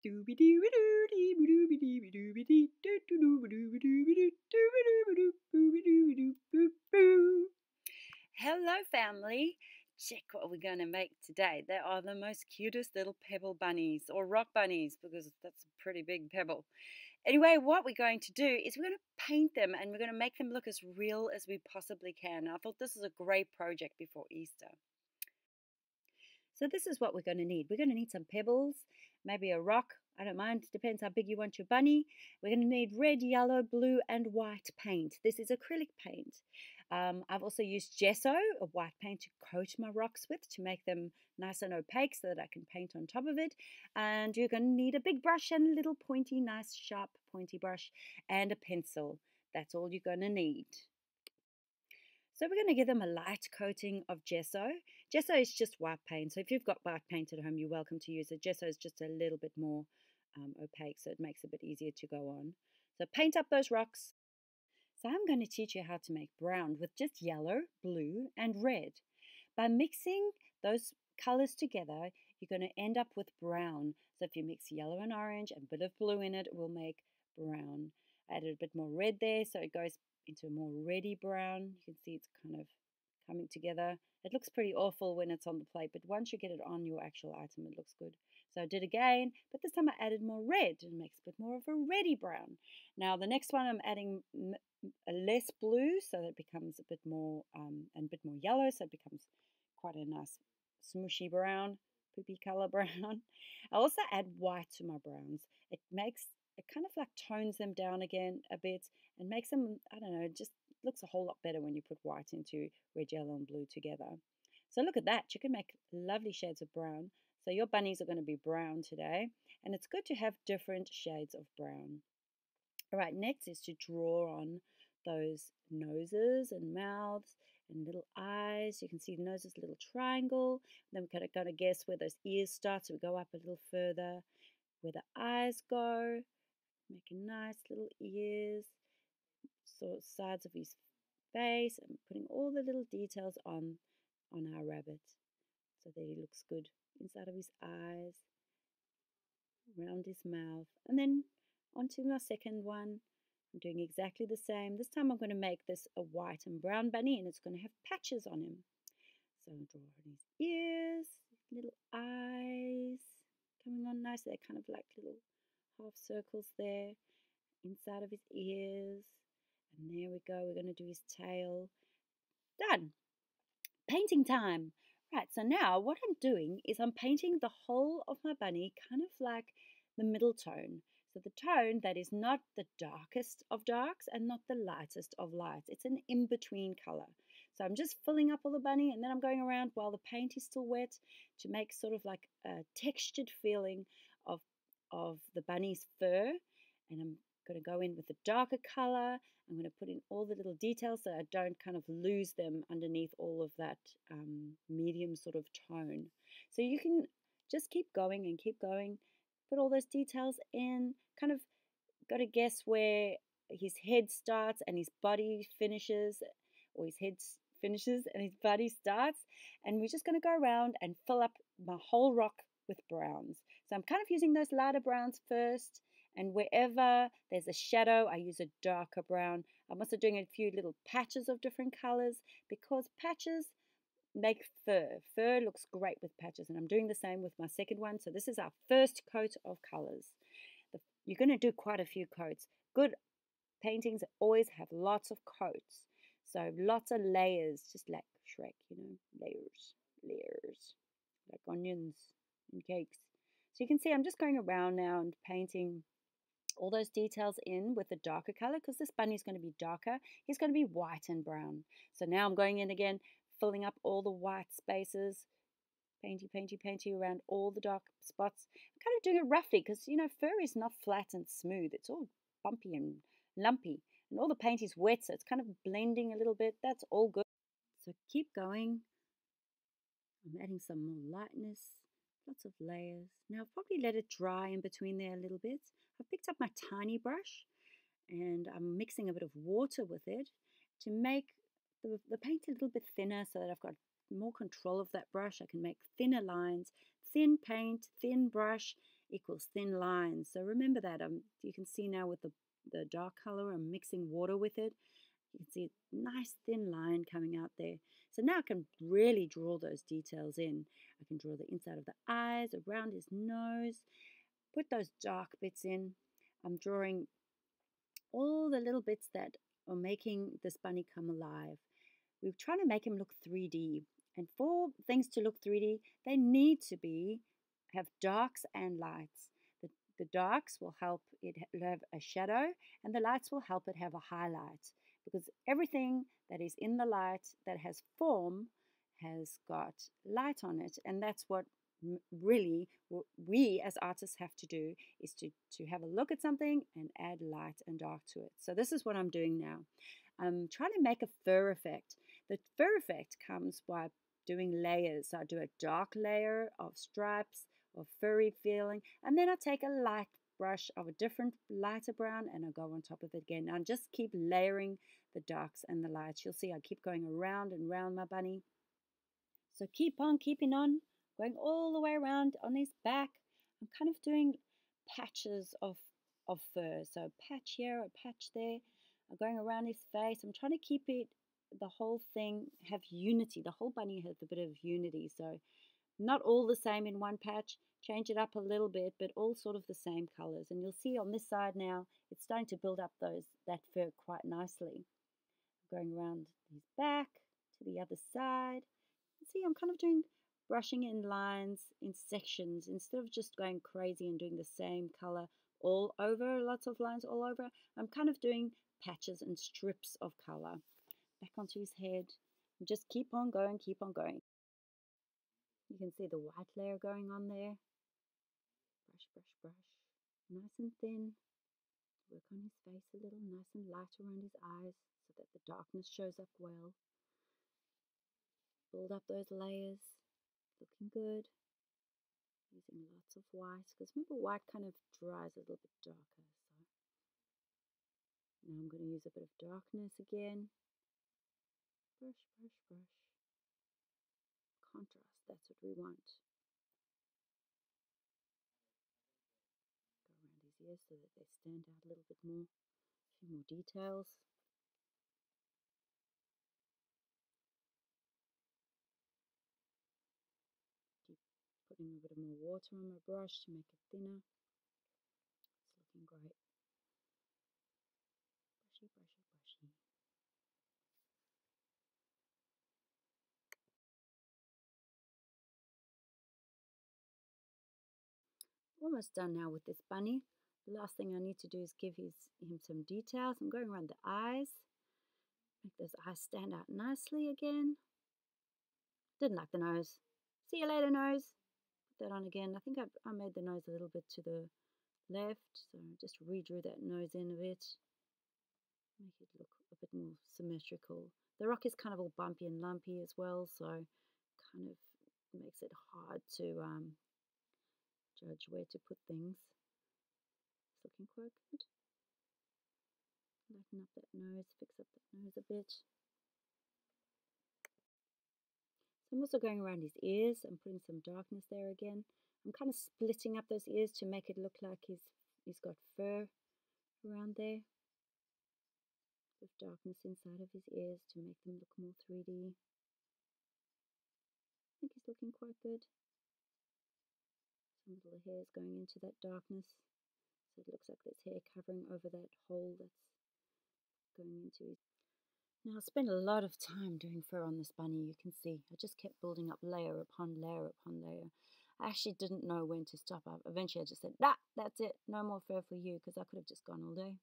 Hello, family. Check what we're going to make today. They are the most cutest little pebble bunnies or rock bunnies because that's a pretty big pebble. Anyway, what we're going to do is we're going to paint them and we're going to make them look as real as we possibly can. I thought this is a great project before Easter. So this is what we're going to need. We're going to need some pebbles, maybe a rock. I don't mind. Depends how big you want your bunny. We're going to need red, yellow, blue, and white paint. This is acrylic paint. I've also used gesso, a white paint, to coat my rocks with to make them nice and opaque so that I can paint on top of it. And you're going to need a big brush and a little pointy, nice, sharp, pointy brush and a pencil. That's all you're going to need. So we're going to give them a light coating of gesso. Gesso is just white paint. So if you've got white paint at home, you're welcome to use it. Gesso is just a little bit more opaque, so it makes it a bit easier to go on. So paint up those rocks. So I'm going to teach you how to make brown with just yellow, blue, and red. By mixing those colors together, you're going to end up with brown. So if you mix yellow and orange and a bit of blue in it, it will make brown. I added a bit more red there, so it goes into a more reddy brown. You can see it's kind of coming together. It looks pretty awful when it's on the plate, but once you get it on your actual item, it looks good. So I did again, but this time I added more red and it makes a bit more of a reddy brown. Now the next one I'm adding a less blue, so that it becomes a bit more and a bit more yellow, so it becomes quite a nice smooshy brown, poopy color brown. I also add white to my browns. It kind of like tones them down again a bit and makes them, I don't know, just looks a whole lot better when you put white into red, yellow, and blue together. So look at that. You can make lovely shades of brown. So your bunnies are going to be brown today, and it's good to have different shades of brown. All right, next is to draw on those noses and mouths and little eyes. You can see the nose is a little triangle. Then we're going to guess where those ears start, so we go up a little further, where the eyes go. Make a nice little ears, sort of sides of his face, and putting all the little details on our rabbit so that he looks good. Inside of his eyes, around his mouth, and then onto my second one. I'm doing exactly the same. This time I'm going to make this a white and brown bunny, and it's going to have patches on him. So I'll draw on his ears, little eyes coming on nice. They're kind of like little half circles there inside of his ears. And there we go. We're going to do his tail. Done. Painting time. Right, so now what I'm doing is I'm painting the whole of my bunny kind of like the middle tone. So the tone that is not the darkest of darks and not the lightest of lights. It's an in-between color. So I'm just filling up all the bunny, and then I'm going around while the paint is still wet to make sort of like a textured feeling of the bunny's fur. And I'm going to go in with the darker color. I'm going to put in all the little details so I don't kind of lose them underneath all of that medium sort of tone. So you can just keep going and keep going. Put all those details in. Kind of got to guess where his head starts and his body finishes, or his head finishes and his body starts. And we're just going to go around and fill up my whole rock with browns. So I'm kind of using those lighter browns first, and wherever there's a shadow, I use a darker brown. I'm also doing a few little patches of different colors because patches make fur. Fur looks great with patches, and I'm doing the same with my second one. So this is our first coat of colors. You're going to do quite a few coats. Good paintings always have lots of coats. So lots of layers, just like Shrek, you know, layers, like onions and cakes. So you can see I'm just going around now and painting all those details in with the darker color because this bunny is going to be darker. He's going to be white and brown. So now I'm going in again, filling up all the white spaces, painty around all the dark spots. I'm kind of doing it roughly because, you know, fur is not flat and smooth. It's all bumpy and lumpy. And all the paint is wet, so it's kind of blending a little bit. That's all good. So keep going. I'm adding some more lightness, lots of layers. Now I'll probably let it dry in between there a little bit. I've picked up my tiny brush and I'm mixing a bit of water with it to make the paint a little bit thinner so that I've got more control of that brush. I can make thinner lines, thin paint, thin brush, equals thin lines. So remember that. You can see now with the dark color, I'm mixing water with it. You can see a nice thin line coming out there. So now I can really draw those details in. I can draw the inside of the eyes, around his nose, put those dark bits in. I'm drawing all the little bits that are making this bunny come alive. We're trying to make him look 3D. And for things to look 3D, they need to have darks and lights. The darks will help it have a shadow, and the lights will help it have a highlight. Because everything that is in the light that has form has got light on it, and that's what really we as artists have to do, is to have a look at something and add light and dark to it. So this is what I'm doing now. I'm trying to make a fur effect. The fur effect comes by doing layers. So I do a dark layer of stripes or furry feeling, and then I take a light brush of a different lighter brown and I go on top of it again. And just keep layering the darks and the lights. You'll see I keep going around and around my bunny. So keep on keeping on, going all the way around on his back. I'm kind of doing patches of fur. So a patch here, a patch there. I'm going around his face. I'm trying to keep the whole thing have unity. The whole bunny has a bit of unity. So not all the same in one patch. Change it up a little bit, but all sort of the same colors. And you'll see on this side now, it's starting to build up that fur quite nicely. Going around his back to the other side. See, I'm kind of doing brushing in lines, in sections, instead of just going crazy and doing the same color all over, lots of lines all over. I'm kind of doing patches and strips of color. Back onto his head. And just keep on going, keep on going. You can see the white layer going on there. Brush, brush, brush. Nice and thin. Work on his face a little, nice and light around his eyes so that the darkness shows up well. Build up those layers. Looking good. Using lots of white, because remember white kind of dries a little bit darker. So now I'm going to use a bit of darkness again. Brush, brush, brush. Contrast, that's what we want. Go around his ears so that they stand out a little bit more. A few more details. Keep putting a bit of more water on my brush to make it thinner. It's looking great. Brushy, brushy, brushy. Almost done now with this bunny. The last thing I need to do is give him some details. I'm going around the eyes. Make those eyes stand out nicely again. Didn't like the nose. See you later, nose. Put that on again. I think I made the nose a little bit to the left, so just redrew that nose in a bit. Make it look a bit more symmetrical. The rock is kind of all bumpy and lumpy as well, so kind of makes it hard to judge where to put things. It's looking quite good. Lighten up that nose, fix up that nose a bit. So I'm also going around his ears and putting some darkness there again. I'm kind of splitting up those ears to make it look like he's got fur around there. With darkness inside of his ears to make them look more 3D. I think he's looking quite good. Some little hairs going into that darkness. So it looks like there's hair covering over that hole that's going into his. Now I spent a lot of time doing fur on this bunny, you can see. I just kept building up layer upon layer upon layer. I actually didn't know when to stop. Eventually I just said, nah, that's it, no more fur for you, because I could have just gone all day.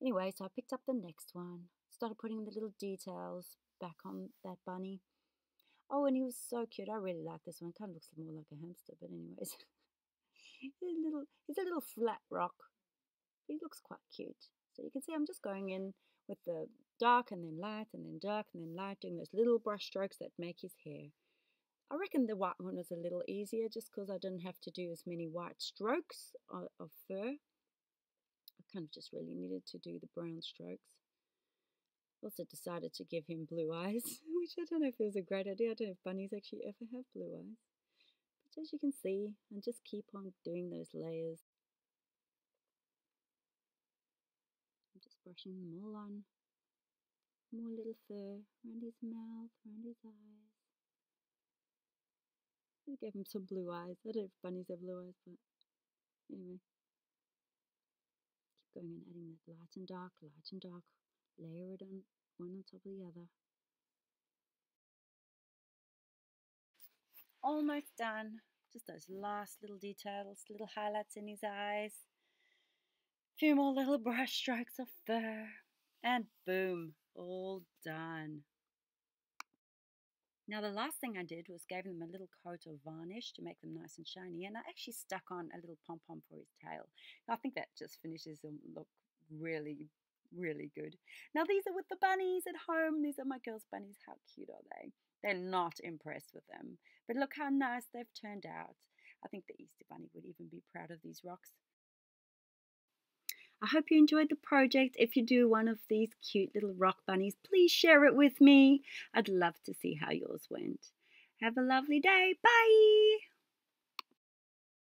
Anyway, so I picked up the next one, started putting the little details back on that bunny. Oh, and he was so cute. I really like this one. Kind of looks more like a hamster, but anyways. He's a little flat rock. He looks quite cute. So you can see I'm just going in with the dark and then light and then dark and then light, doing those little brush strokes that make his hair. I reckon the white one was a little easier just because I didn't have to do as many white strokes of fur. I kind of just really needed to do the brown strokes. Also decided to give him blue eyes, which I don't know if it was a great idea. I don't know if bunnies actually ever have blue eyes. But as you can see, and just keep on doing those layers. I'm just brushing them all on. More little fur around his mouth, around his eyes. I gave him some blue eyes. I don't know if bunnies have blue eyes, but anyway. Keep going and adding that light and dark, layer it on one on top of the other. Almost done. Just those last little details, little highlights in his eyes. A few more little brush strokes of fur, and boom, all done. Now the last thing I did was gave them a little coat of varnish to make them nice and shiny, and I actually stuck on a little pom-pom for his tail. I think that just finishes him look really, really good. Now these are with the bunnies at home. These are my girls' bunnies. How cute are they? They're not impressed with them, but look how nice they've turned out. I think the Easter Bunny would even be proud of these rocks. I hope you enjoyed the project. If you do one of these cute little rock bunnies, please share it with me. I'd love to see how yours went. Have a lovely day. Bye.